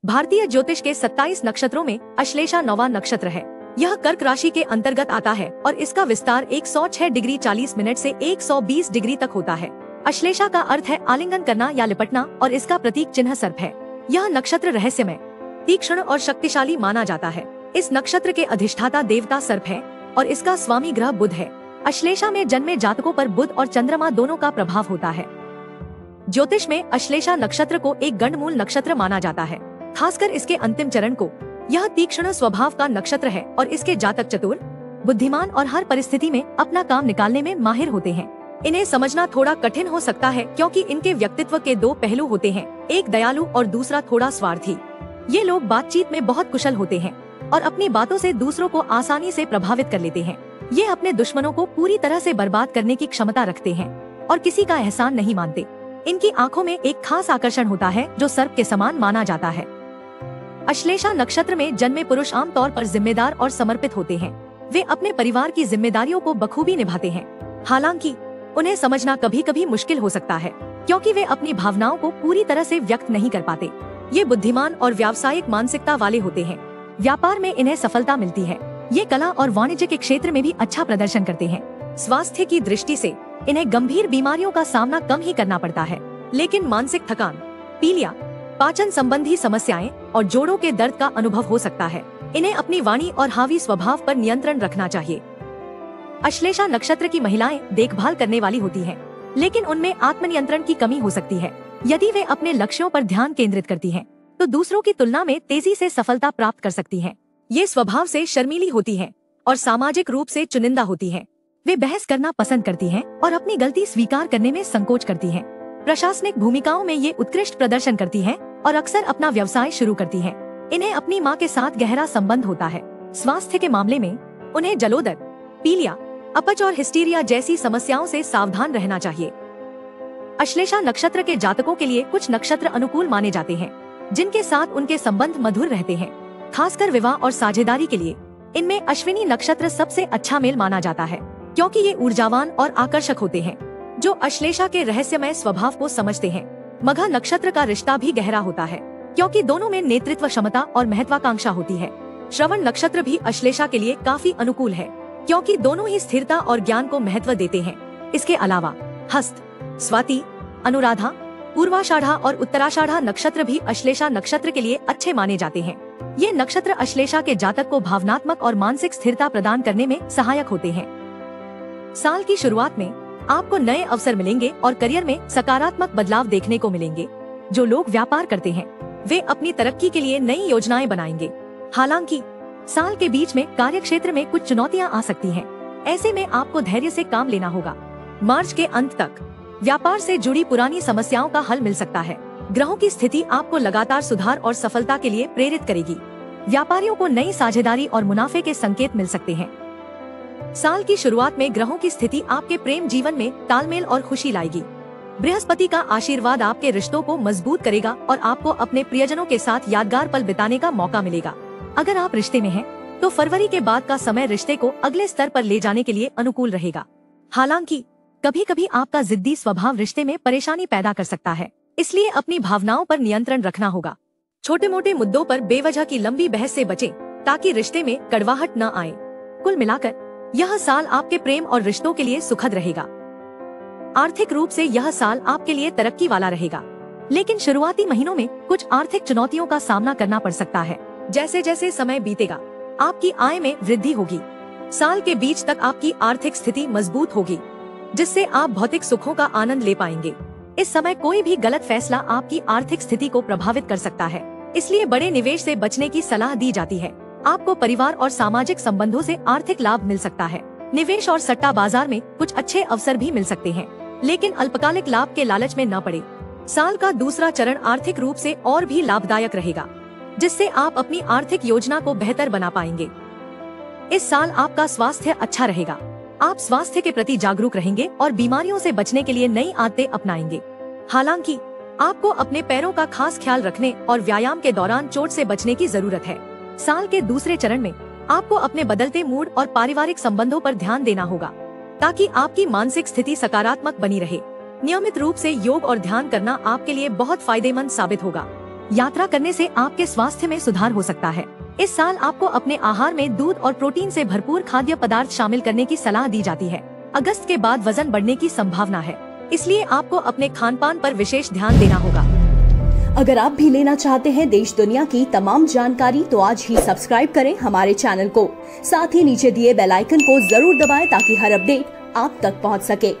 भारतीय ज्योतिष के 27 नक्षत्रों में अश्लेषा 9वां नक्षत्र है। यह कर्क राशि के अंतर्गत आता है और इसका विस्तार 106 डिग्री 40 मिनट से 120 डिग्री तक होता है। अश्लेषा का अर्थ है आलिंगन करना या लिपटना और इसका प्रतीक चिन्ह सर्प है। यह नक्षत्र रहस्यमय, तीक्ष्ण और शक्तिशाली माना जाता है। इस नक्षत्र के अधिष्ठाता देवता सर्प है और इसका स्वामी ग्रह बुध है। अश्लेषा में जन्मे जातकों पर बुध और चंद्रमा दोनों का प्रभाव होता है। ज्योतिष में अश्लेषा नक्षत्र को एक गंडमूल नक्षत्र माना जाता है, खासकर इसके अंतिम चरण को। यह तीक्ष्ण स्वभाव का नक्षत्र है और इसके जातक चतुर, बुद्धिमान और हर परिस्थिति में अपना काम निकालने में माहिर होते हैं। इन्हें समझना थोड़ा कठिन हो सकता है क्योंकि इनके व्यक्तित्व के दो पहलू होते हैं, एक दयालु और दूसरा थोड़ा स्वार्थी। ये लोग बातचीत में बहुत कुशल होते हैं और अपनी बातों से दूसरों को आसानी से प्रभावित कर लेते हैं। ये अपने दुश्मनों को पूरी तरह से बर्बाद करने की क्षमता रखते हैं और किसी का एहसान नहीं मानते। इनकी आंखों में एक खास आकर्षण होता है जो सर्प के समान माना जाता है। अश्लेषा नक्षत्र में जन्मे पुरुष आमतौर पर जिम्मेदार और समर्पित होते हैं। वे अपने परिवार की जिम्मेदारियों को बखूबी निभाते हैं। हालांकि उन्हें समझना कभी कभी मुश्किल हो सकता है क्योंकि वे अपनी भावनाओं को पूरी तरह से व्यक्त नहीं कर पाते। ये बुद्धिमान और व्यावसायिक मानसिकता वाले होते हैं। व्यापार में इन्हें सफलता मिलती है। ये कला और वाणिज्य के क्षेत्र में भी अच्छा प्रदर्शन करते हैं। स्वास्थ्य की दृष्टि से इन्हें गंभीर बीमारियों का सामना कम ही करना पड़ता है, लेकिन मानसिक थकान, पीलिया, पाचन संबंधी समस्याएं और जोड़ों के दर्द का अनुभव हो सकता है। इन्हें अपनी वाणी और हावी स्वभाव पर नियंत्रण रखना चाहिए। अश्लेषा नक्षत्र की महिलाएं देखभाल करने वाली होती हैं, लेकिन उनमें आत्मनियंत्रण की कमी हो सकती है। यदि वे अपने लक्ष्यों पर ध्यान केंद्रित करती हैं, तो दूसरों की तुलना में तेजी से सफलता प्राप्त कर सकती हैं। ये स्वभाव से शर्मीली होती हैं और सामाजिक रूप से चुनिंदा होती हैं। वे बहस करना पसंद करती हैं और अपनी गलती स्वीकार करने में संकोच करती हैं। प्रशासनिक भूमिकाओं में ये उत्कृष्ट प्रदर्शन करती हैं और अक्सर अपना व्यवसाय शुरू करती हैं। इन्हें अपनी मां के साथ गहरा संबंध होता है। स्वास्थ्य के मामले में उन्हें जलोदर, पीलिया, अपच और हिस्टीरिया जैसी समस्याओं से सावधान रहना चाहिए। अश्लेषा नक्षत्र के जातकों के लिए कुछ नक्षत्र अनुकूल माने जाते हैं जिनके साथ उनके संबंध मधुर रहते हैं, खासकर विवाह और साझेदारी के लिए। इनमें अश्विनी नक्षत्र सबसे अच्छा मेल माना जाता है क्योंकि ये ऊर्जावान और आकर्षक होते हैं जो अश्लेषा के रहस्यमय स्वभाव को समझते हैं। मघा नक्षत्र का रिश्ता भी गहरा होता है क्योंकि दोनों में नेतृत्व क्षमता और महत्वाकांक्षा होती है। श्रवण नक्षत्र भी अश्लेषा के लिए काफी अनुकूल है क्योंकि दोनों ही स्थिरता और ज्ञान को महत्व देते हैं। इसके अलावा हस्त, स्वाति, अनुराधा, पूर्वाषाढ़ा और उत्तराषाढ़ा नक्षत्र भी अश्लेषा नक्षत्र के लिए अच्छे माने जाते हैं। ये नक्षत्र अश्लेषा के जातक को भावनात्मक और मानसिक स्थिरता प्रदान करने में सहायक होते हैं। साल की शुरुआत में आपको नए अवसर मिलेंगे और करियर में सकारात्मक बदलाव देखने को मिलेंगे। जो लोग व्यापार करते हैं वे अपनी तरक्की के लिए नई योजनाएं बनाएंगे। हालांकि साल के बीच में कार्यक्षेत्र में कुछ चुनौतियां आ सकती हैं। ऐसे में आपको धैर्य से काम लेना होगा। मार्च के अंत तक व्यापार से जुड़ी पुरानी समस्याओं का हल मिल सकता है। ग्रहों की स्थिति आपको लगातार सुधार और सफलता के लिए प्रेरित करेगी। व्यापारियों को नई साझेदारी और मुनाफे के संकेत मिल सकते हैं। साल की शुरुआत में ग्रहों की स्थिति आपके प्रेम जीवन में तालमेल और खुशी लाएगी। बृहस्पति का आशीर्वाद आपके रिश्तों को मजबूत करेगा और आपको अपने प्रियजनों के साथ यादगार पल बिताने का मौका मिलेगा। अगर आप रिश्ते में हैं, तो फरवरी के बाद का समय रिश्ते को अगले स्तर पर ले जाने के लिए अनुकूल रहेगा। हालांकि कभी कभी आपका जिद्दी स्वभाव रिश्ते में परेशानी पैदा कर सकता है, इसलिए अपनी भावनाओं पर नियंत्रण रखना होगा। छोटे मोटे मुद्दों पर बेवजह की लंबी बहस से बचें ताकि रिश्ते में कड़वाहट न आए। कुल मिलाकर यह साल आपके प्रेम और रिश्तों के लिए सुखद रहेगा। आर्थिक रूप से यह साल आपके लिए तरक्की वाला रहेगा, लेकिन शुरुआती महीनों में कुछ आर्थिक चुनौतियों का सामना करना पड़ सकता है। जैसे जैसे समय बीतेगा आपकी आय में वृद्धि होगी। साल के बीच तक आपकी आर्थिक स्थिति मजबूत होगी, जिससे आप भौतिक सुखों का आनंद ले पाएंगे। इस समय कोई भी गलत फैसला आपकी आर्थिक स्थिति को प्रभावित कर सकता है, इसलिए बड़े निवेश से बचने की सलाह दी जाती है। आपको परिवार और सामाजिक संबंधों से आर्थिक लाभ मिल सकता है। निवेश और सट्टा बाजार में कुछ अच्छे अवसर भी मिल सकते हैं, लेकिन अल्पकालिक लाभ के लालच में न पड़े। साल का दूसरा चरण आर्थिक रूप से और भी लाभदायक रहेगा, जिससे आप अपनी आर्थिक योजना को बेहतर बना पाएंगे। इस साल आपका स्वास्थ्य अच्छा रहेगा। आप स्वास्थ्य के प्रति जागरूक रहेंगे और बीमारियों से बचने के लिए नई आदतें अपनाएंगे। हालांकि आपको अपने पैरों का खास ख्याल रखने और व्यायाम के दौरान चोट से बचने की जरूरत है। साल के दूसरे चरण में आपको अपने बदलते मूड और पारिवारिक संबंधों पर ध्यान देना होगा ताकि आपकी मानसिक स्थिति सकारात्मक बनी रहे। नियमित रूप से योग और ध्यान करना आपके लिए बहुत फायदेमंद साबित होगा। यात्रा करने से आपके स्वास्थ्य में सुधार हो सकता है। इस साल आपको अपने आहार में दूध और प्रोटीन से भरपूर खाद्य पदार्थ शामिल करने की सलाह दी जाती है। अगस्त के बाद वजन बढ़ने की संभावना है, इसलिए आपको अपने खान पान पर विशेष ध्यान देना होगा। अगर आप भी लेना चाहते हैं देश दुनिया की तमाम जानकारी तो आज ही सब्सक्राइब करें हमारे चैनल को। साथ ही नीचे दिए बेल आइकन को जरूर दबाएं ताकि हर अपडेट आप तक पहुंच सके।